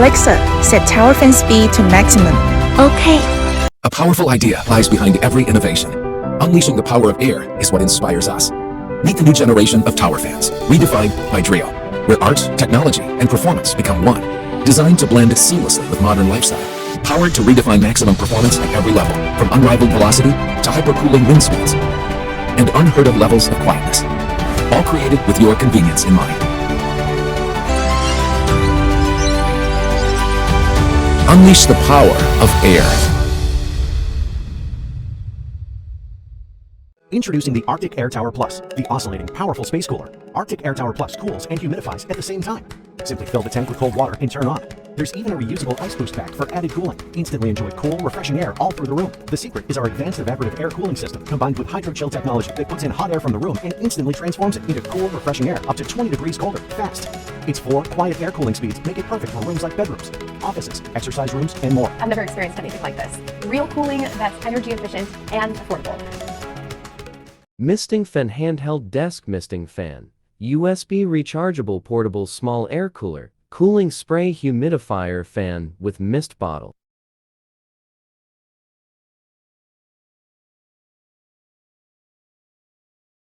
Alexa, set tower fan speed to maximum. Okay. A powerful idea lies behind every innovation. Unleashing the power of air is what inspires us. Meet the new generation of tower fans, redefined by Drio, where art, technology, and performance become one. Designed to blend seamlessly with modern lifestyle. Powered to redefine maximum performance at every level, from unrivaled velocity to hypercooling wind speeds, and unheard of levels of quietness. All created with your convenience in mind. Unleash the power of air. Introducing the Arctic Air Tower Plus, the oscillating, powerful space cooler. Arctic Air Tower Plus cools and humidifies at the same time. Simply fill the tank with cold water and turn on. There's even a reusable ice boost pack for added cooling. Instantly enjoy cool, refreshing air all through the room. The secret is our advanced evaporative air cooling system combined with hydro-chill technology that puts in hot air from the room and instantly transforms it into cool, refreshing air up to 20 degrees colder, fast. Its 4 quiet air cooling speeds make it perfect for rooms like bedrooms, offices, exercise rooms, and more. I've never experienced anything like this. Real cooling that's energy efficient and affordable. Misting Fan handheld desk misting fan. USB rechargeable portable small air cooler. Cooling spray humidifier fan with mist bottle.